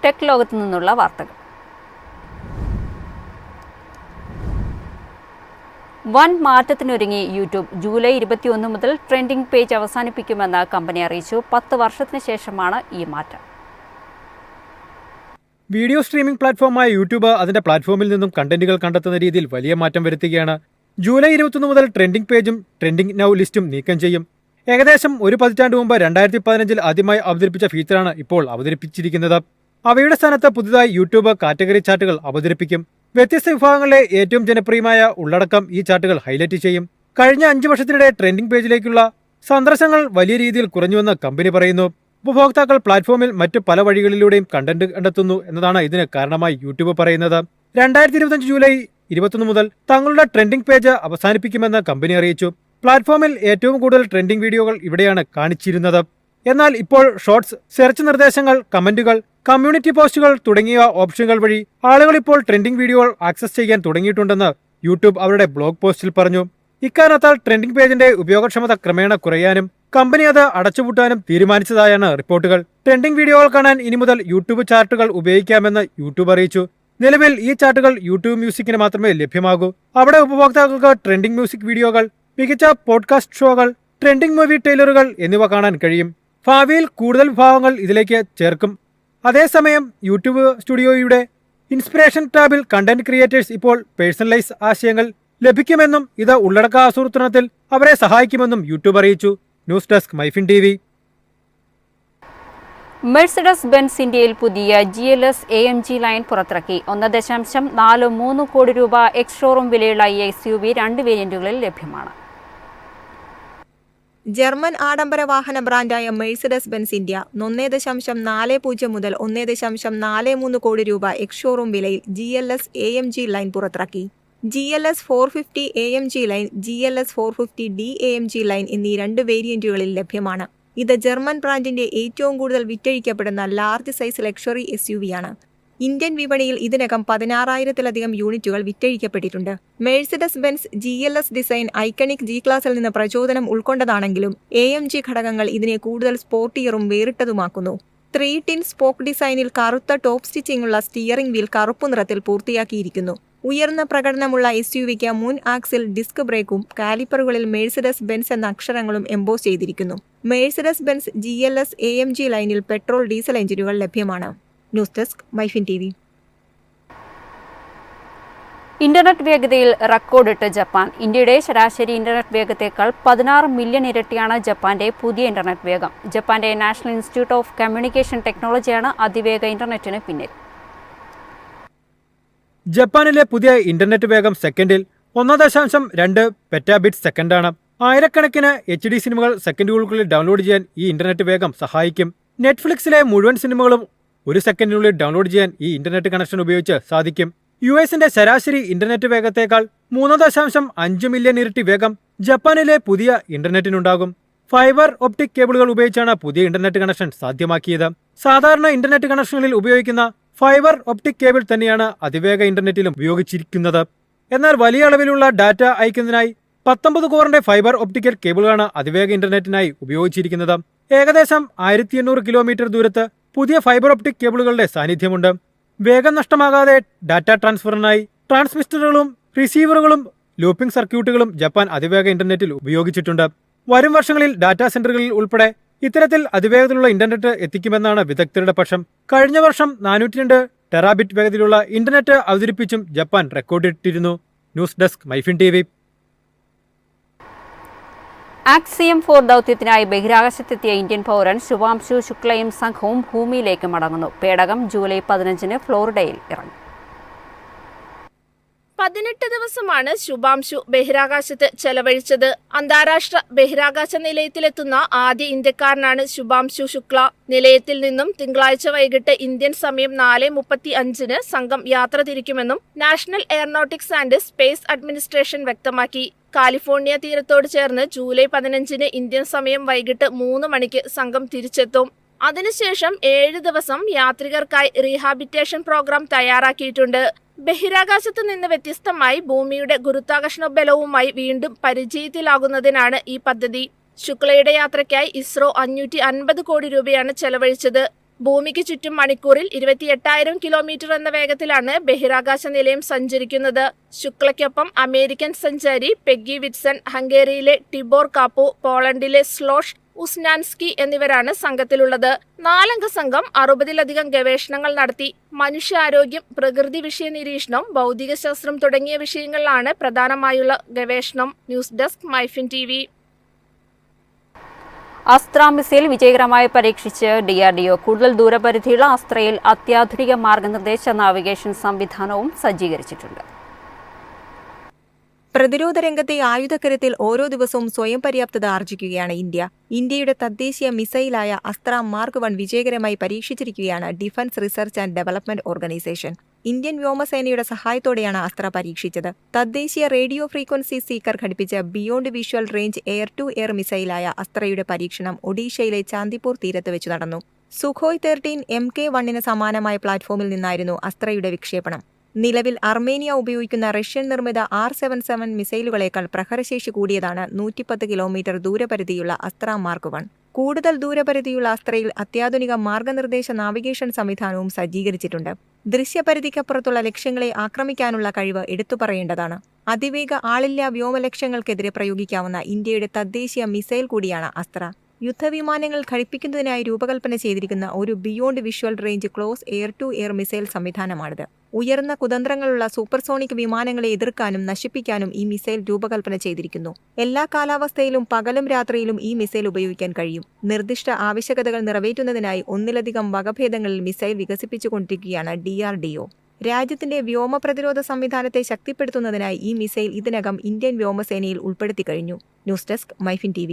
Tech ലോകത്തു നിന്നുള്ള വാർത്തകൾ. വൻ മാറ്റത്തിനൊരുങ്ങി യൂട്യൂബ്. ജൂലൈ 21 മുതൽ ട്രെൻഡിംഗ് പേജ് അവസാനിപ്പിക്കുമെന്ന് കമ്പനി അറിയിച്ചു. 10 വർഷത്തിന് ശേഷമാണ് ഈ മാറ്റം. വീഡിയോ സ്ട്രീമിംഗ് പ്ലാറ്റ്ഫോമായ യൂട്യൂബ് അതിന്റെ പ്ലാറ്റ്ഫോമിൽ നിന്നും കണ്ടന്റുകൾ കണ്ടെത്തുന്ന രീതിയിൽ വലിയ മാറ്റം വരുത്തുകയാണ്. ജൂലൈ 21 മുതൽ ട്രെൻഡിംഗ് പേജും ട്രെൻഡിംഗ് നൗ ലിസ്റ്റും നീക്കം ചെയ്യും. ഏകദേശം ഒരു പതിറ്റാണ്ട് മുമ്പ് 2015 ആദ്യമായി അവതരിപ്പിച്ച ഫീച്ചറാണ് ഇപ്പോൾ അവതരിപ്പിച്ചിരിക്കുന്നത്. അവയുടെ സ്ഥാനത്ത് പുതുതായി യൂട്യൂബ് കാറ്റഗറി ചാർട്ടുകൾ അവതരിപ്പിക്കും. വ്യത്യസ്ത വിഭാഗങ്ങളിലെ ഏറ്റവും ജനപ്രിയമായ ഉള്ളടക്കം ഈ ചാർട്ടുകൾ ഹൈലൈറ്റ് ചെയ്യും. കഴിഞ്ഞ 5 വർഷത്തിനിടെ ട്രെൻഡിംഗ് പേജിലേക്കുള്ള സന്ദർശനങ്ങൾ വലിയ രീതിയിൽ കുറഞ്ഞുവെന്ന് കമ്പനി പറയുന്നു. ഉപഭോക്താക്കൾ പ്ലാറ്റ്ഫോമിൽ മറ്റ് പല വഴികളിലൂടെയും കണ്ടന്റ് കണ്ടെത്തുന്നു എന്നതാണ് ഇതിന് കാരണമായി യൂട്യൂബ് പറയുന്നത്. 2025 ജൂലൈ 21 മുതൽ തങ്ങളുടെ ട്രെൻഡിംഗ് പേജ് അവസാനിപ്പിക്കുമെന്ന് കമ്പനി അറിയിച്ചു. പ്ലാറ്റ്ഫോമിൽ ഏറ്റവും കൂടുതൽ ട്രെൻഡിംഗ് വീഡിയോകൾ ഇവിടെയാണ് കാണിച്ചിരുന്നത്. എന്നാൽ ഇപ്പോൾ ഷോർട്സ്, സെർച്ച് നിർദ്ദേശങ്ങൾ, കമന്റുകൾ, കമ്മ്യൂണിറ്റി പോസ്റ്റുകൾ തുടങ്ങിയ ഓപ്ഷനുകൾ വഴി ആളുകൾ ഇപ്പോൾ ട്രെൻഡിംഗ് വീഡിയോകൾ ആക്സസ് ചെയ്യാൻ തുടങ്ങിയിട്ടുണ്ടെന്ന് യൂട്യൂബ് അവരുടെ ബ്ലോഗ് പോസ്റ്റിൽ പറഞ്ഞു. ഇക്കാരണത്താൽ ട്രെൻഡിംഗ് പേജിന്റെ ഉപയോഗക്ഷമത ക്രമേണ കുറയാനും കമ്പനി അത് അടച്ചുപൂട്ടാനും തീരുമാനിച്ചതായാണ് റിപ്പോർട്ടുകൾ. ട്രെൻഡിംഗ് വീഡിയോകൾ കാണാൻ ഇനി മുതൽ യൂട്യൂബ് ചാർട്ടുകൾ ഉപയോഗിക്കാമെന്ന് യൂട്യൂബ് അറിയിച്ചു. നിലവിൽ ഈ ചാർട്ടുകൾ യൂട്യൂബ് മ്യൂസിക്കിന് മാത്രമേ ലഭ്യമാകൂ. അവിടെ ഉപഭോക്താക്കൾക്ക് ട്രെൻഡിംഗ് മ്യൂസിക് വീഡിയോകൾ, മികച്ച പോഡ്കാസ്റ്റ് ഷോകൾ, ട്രെൻഡിംഗ് മൂവി ട്രെയിലറുകൾ എന്നിവ കാണാൻ കഴിയും. ഭാവിയിൽ കൂടുതൽ വിഭാഗങ്ങൾ ഇതിലേക്ക് ചേർക്കും. അതേസമയം യൂട്യൂബ് സ്റ്റുഡിയോയുടെ ഇൻസ്പിറേഷൻ ടാബിൽ കണ്ടന്റ് ക്രിയേറ്റേഴ്സ് ഇപ്പോൾ പേഴ്സണലൈസ് ആശയങ്ങൾ ലഭിക്കുമെന്നും ഇത് ഉള്ളടക്ക ആസൂത്രണത്തിൽ അവരെ സഹായിക്കുമെന്നും യൂട്യൂബ് അറിയിച്ചു. News desk MyFin TV. Mercedes Benz ഇന്ത്യയിൽ പുതിയ GLS AMG ലൈൻ പുറത്തിറക്കി. 1.43 കോടി രൂപ എക്സ് ഷോറൂം വിലയുള്ള ഈ SUV 2 വേരിയന്റുകളിൽ ലഭ്യമാണ്. ജർമ്മൻ ആഡംബര വാഹന ബ്രാൻഡായ മെഴ്സിഡസ് ബെൻസ് ഇന്ത്യ 1.40 മുതൽ 1.43 കോടി രൂപ എക്സ് ഷോറൂം വിലയിൽ GLS AMG ലൈൻ പുറത്തിറക്കി. GLS 450 AMG line, GLS 450D AMG line എന്നീ 2 വേരിയന്റുകളിൽ ലഭ്യമാണ്. ഇത് ജർമ്മൻ ബ്രാൻഡിന്റെ ഏറ്റവും കൂടുതൽ വിറ്റഴിക്കപ്പെടുന്ന ലാർജ് സൈസ് ലക്ഷറി SUV ആണ്. ഇന്ത്യൻ വിപണിയിൽ ഇതിനകം 16,000-ലധികം യൂണിറ്റുകൾ വിറ്റഴിക്കപ്പെട്ടിട്ടുണ്ട്. Mercedes Benz GLS design iconic G ക്ലാസിൽ നിന്ന് പ്രചോദനം ഉൾക്കൊണ്ടതാണെങ്കിലും AMG ഘടകങ്ങൾ ഇതിനെ കൂടുതൽ സ്പോർട്ടിയറും വേറിട്ടതുമാക്കുന്നു. 3 ടിൻ സ്പോക്ക് ഡിസൈനിൽ കറുത്ത ടോപ്പ് സ്റ്റിച്ചിങ്ങുള്ള സ്റ്റിയറിംഗ് വീൽ കറുപ്പു നിറത്തിൽ പൂർത്തിയാക്കിയിരിക്കുന്നു. ഉയർന്ന പ്രകടനമുള്ള SUVക്ക് മുൻ ആക്സിൽ ഡിസ്ക് ബ്രേക്കും കാലിപ്പറുകളിൽ മെഴ്സിഡസ് ബെൻസ് എന്ന അക്ഷരങ്ങളും എംബോസ് ചെയ്തിരിക്കുന്നു. മെഴ്സിഡസ് ബെൻസ് GLS AMG ലൈനിൽ പെട്രോൾ, ഡീസൽ എഞ്ചിനുകൾ ലഭ്യമാണ്. News desk MyFin TV. Internet വേഗതയിൽ റെക്കോർഡിട്ട് ജപ്പാൻ. ഇന്ത്യയുടെ ശരാശരി ഇന്റർനെറ്റ് വേഗത്തേക്കാൾ 16 മില്യൺ ഇരട്ടിയാണ് ജപ്പാന്റെ പുതിയ ഇന്റർനെറ്റ് വേഗം. ജപ്പാന്റെ നാഷണൽ ഇൻസ്റ്റിറ്റ്യൂട്ട് ഓഫ് കമ്മ്യൂണിക്കേഷൻ ടെക്നോളജിയാണ് അതിവേഗ ഇന്റർനെറ്റിന് പിന്നിൽ. ജപ്പാനിലെ പുതിയ ഇന്റർനെറ്റ് വേഗം സെക്കൻഡിൽ 1.2 പെറ്റാബിറ്റ് സെക്കൻഡാണ്. ആയിരക്കണക്കിന് HD സിനിമകൾ സെക്കൻഡുകൾക്കുള്ളിൽ ഡൗൺലോഡ് ചെയ്യാൻ ഈ ഇന്റർനെറ്റ് വേഗം സഹായിക്കും. നെറ്റ്ഫ്ലിക്സിലെ മുഴുവൻ സിനിമകളും 1 സെക്കൻഡിനുള്ളിൽ ഡൗൺലോഡ് ചെയ്യാൻ ഈ ഇന്റർനെറ്റ് കണക്ഷൻ ഉപയോഗിച്ച് സാധിക്കും. US-ന്റെ ശരാശരി ഇന്റർനെറ്റ് വേഗത്തേക്കാൾ 3.5 മില്യൺ ഇരട്ടി വേഗം ജപ്പാനിലെ പുതിയ ഇന്റർനെറ്റിനുണ്ടാകും. ഫൈബർ ഒപ്റ്റിക് കേബിളുകൾ ഉപയോഗിച്ചാണ് പുതിയ ഇന്റർനെറ്റ് കണക്ഷൻ സാധ്യമാക്കിയത്. സാധാരണ ഇന്റർനെറ്റ് കണക്ഷനുകളിൽ ഉപയോഗിക്കുന്ന ഫൈബർ ഒപ്റ്റിക് കേബിൾ തന്നെയാണ് അതിവേഗ ഇന്റർനെറ്റിലും ഉപയോഗിച്ചിരിക്കുന്നത്. എന്നാൽ വലിയ അളവിലുള്ള ഡാറ്റ അയക്കുന്നതിനായി 19 കോറിന്റെ ഫൈബർ ഒപ്റ്റിക്കൽ കേബിളാണ് അതിവേഗ ഇന്റർനെറ്റിനായി ഉപയോഗിച്ചിരിക്കുന്നത്. ഏകദേശം 1800 കിലോമീറ്റർ ദൂരത്ത് പുതിയ ഫൈബർ ഒപ്റ്റിക് കേബിളുകളുടെ സാന്നിധ്യമുണ്ട്. വേഗം നഷ്ടമാകാതെ ഡാറ്റ ട്രാൻസ്ഫറിനായി ട്രാൻസ്മിറ്ററുകളും റിസീവറുകളും ലൂപ്പിംഗ് സർക്യൂട്ടുകളും ജപ്പാൻ അതിവേഗ ഇന്റർനെറ്റിൽ ഉപയോഗിച്ചിട്ടുണ്ട്. വരും വർഷങ്ങളിൽ ഡാറ്റാ സെന്ററുകളിൽ ഉൾപ്പെടെ ഇത്തരത്തിൽ അതിവേഗത്തിലുള്ള ഇന്റർനെറ്റ് എത്തിക്കുമെന്നാണ് വിദഗ്ധരുടെ പക്ഷം. കഴിഞ്ഞ വർഷം 402 ടെറാബിറ്റ് വേഗതയിലുള്ള ഇന്റർനെറ്റ് അവതരിപ്പിച്ചും ജപ്പാൻ റെക്കോർഡിട്ടിരുന്നു. News desk MyFin TV. Axiom 4 ദൗത്യത്തിനായി ബഹിരാകാശത്തെത്തിയ ഇന്ത്യൻ പൗരൻ ശുഭാംശു ശുക്ലയും സംഘവും ഭൂമിയിലേക്ക് മടങ്ങുന്നു. പേടകം ജൂലൈ 15 ഫ്ലോറിഡയിൽ ഇറങ്ങും. 18 ദിവസമാണ് ശുഭാംശു ബഹിരാകാശത്ത് ചെലവഴിച്ചത്. അന്താരാഷ്ട്ര ബഹിരാകാശ നിലയത്തിലെത്തുന്ന ആദ്യ ഇന്ത്യക്കാരനാണ് ശുഭാംശു ശുക്ല. നിലയത്തിൽ നിന്നും തിങ്കളാഴ്ച വൈകിട്ട് ഇന്ത്യൻ സമയം 4:35 സംഘം യാത്ര തിരിക്കുമെന്നും National Aeronautics and Space Administration വ്യക്തമാക്കി. കാലിഫോർണിയ തീരത്തോട് ചേർന്ന് ജൂലൈ 15 ഇന്ത്യൻ സമയം വൈകിട്ട് 3 മണിക്ക് സംഘം തിരിച്ചെത്തും. അതിനുശേഷം 7 ദിവസം യാത്രികർക്കായി റീഹാബിറ്റേഷൻ പ്രോഗ്രാം തയ്യാറാക്കിയിട്ടുണ്ട്. ബഹിരാകാശത്ത് നിന്ന് വ്യത്യസ്തമായി ഭൂമിയുടെ ഗുരുത്വാകർഷണ ബലവുമായി വീണ്ടും പരിചയത്തിലാകുന്നതിനാണ് ഈ പദ്ധതി. ശുക്ലയുടെ യാത്രയ്ക്കായി ഇസ്രോ 550 കോടി രൂപയാണ് ചെലവഴിച്ചത്. ഭൂമിക്ക് ചുറ്റും മണിക്കൂറിൽ 28,000 കിലോമീറ്റർ എന്ന വേഗത്തിലാണ് ബഹിരാകാശ നിലയം സഞ്ചരിക്കുന്നത്. ശുക്ലയ്ക്കൊപ്പം അമേരിക്കൻ സഞ്ചാരി പെഗ്ഗി വിറ്റ്സൺ, ഹംഗേറിയിലെ ടിബോർ കാപ്പു, പോളണ്ടിലെ സ്ലോഷ് ഉസ്നാൻസ്കി എന്നിവരാണ് സംഘത്തിലുള്ളത്. 4-അംഗ സംഘം 60-ലധികം ഗവേഷണങ്ങൾ നടത്തി. മനുഷ്യാരോഗ്യം, പ്രകൃതി വിഷയ നിരീക്ഷണം, ഭൗതികശാസ്ത്രം തുടങ്ങിയ വിഷയങ്ങളിലാണ് പ്രധാനമായുള്ള ഗവേഷണം. News desk MyFin TV. അസ്ത്ര മിസൈൽ വിജയകരമായി പരീക്ഷിച്ച് DRDO. കൂടുതൽ ദൂരപരിധിയുള്ള അസ്ത്രയിൽ അത്യാധുനിക മാർഗനിർദ്ദേശ നാവിഗേഷൻ സംവിധാനവും സജ്ജീകരിച്ചിട്ടുണ്ട്. പ്രതിരോധ രംഗത്തെ ആയുധക്കരത്തിൽ ഓരോ ദിവസവും സ്വയം പര്യാപ്തത ആർജിക്കുകയാണ് ഇന്ത്യ. ഇന്ത്യയുടെ തദ്ദേശീയ മിസൈലായ അസ്ത്ര മാർക്ക് 1 വിജയകരമായി പരീക്ഷിച്ചിരിക്കുകയാണ് Defence Research and Development Organisation. Indian വ്യോമസേനയുടെ സഹായത്തോടെയാണ് അസ്ത്ര പരീക്ഷിച്ചത്. തദ്ദേശീയ റേഡിയോ ഫ്രീക്വൻസി സീക്കർ ഘടിപ്പിച്ച beyond visual range air to air മിസൈലായ അസ്ത്രയുടെ പരീക്ഷണം ഒഡീഷയിലെ ചാന്ദിപ്പൂർ തീരത്ത് വെച്ച് നടന്നു. സുഖോയ് 13 MK-1 സമാനമായ പ്ലാറ്റ്ഫോമിൽ നിന്നായിരുന്നു അസ്ത്രയുടെ വിക്ഷേപണം. നിലവിൽ അർമേനിയ ഉപയോഗിക്കുന്ന റഷ്യൻ നിർമ്മിത R-77 മിസൈലുകളേക്കാൾ പ്രഹരശേഷി കൂടിയതാണ് 110 കിലോമീറ്റർ ദൂരപരിധിയുള്ള അസ്ത്ര മാർക്ക് 1. കൂടുതൽ ദൂരപരിധിയുള്ള അസ്ത്രയിൽ അത്യാധുനിക മാർഗനിർദ്ദേശ നാവിഗേഷൻ സംവിധാനവും സജ്ജീകരിച്ചിട്ടുണ്ട്. ദൃശ്യപരിധിക്കപ്പുറത്തുള്ള ലക്ഷ്യങ്ങളെ ആക്രമിക്കാനുള്ള കഴിവ് എടുത്തുപറയേണ്ടതാണ്. അതിവേഗ ആളില്ലാ വ്യോമലക്ഷ്യങ്ങൾക്കെതിരെ പ്രയോഗിക്കാവുന്ന ഇന്ത്യയുടെ തദ്ദേശീയ മിസൈൽ കൂടിയാണ് അസ്ത്ര. യുദ്ധവിമാനങ്ങൾ ഘടിപ്പിക്കുന്നതിനായി രൂപകൽപ്പന ചെയ്തിരിക്കുന്ന ഒരു beyond visual range close air to air missile സംവിധാനമാണിത്. ഉയർന്ന കുതന്ത്രങ്ങളുള്ള സൂപ്പർസോണിക് വിമാനങ്ങളെ എതിർക്കാനും നശിപ്പിക്കാനും ഈ മിസൈൽ രൂപകൽപ്പന ചെയ്തിരിക്കുന്നു. എല്ലാ കാലാവസ്ഥയിലും പകലും രാത്രിയിലും ഈ മിസൈൽ ഉപയോഗിക്കാൻ കഴിയും. നിർദ്ദിഷ്ട ആവശ്യകതകൾ നിറവേറ്റുന്നതിനായി ഒന്നിലധികം വകഭേദങ്ങളിൽ മിസൈൽ വികസിപ്പിച്ചുകൊണ്ടിരിക്കുകയാണ് DRDO. രാജ്യത്തിന്റെ വ്യോമ പ്രതിരോധ സംവിധാനത്തെ ശക്തിപ്പെടുത്തുന്നതിനായി ഈ മിസൈൽ ഇതിനകം ഇന്ത്യൻ വ്യോമസേനയിൽ ഉൾപ്പെടുത്തി കഴിഞ്ഞു. News desk MyFin TV.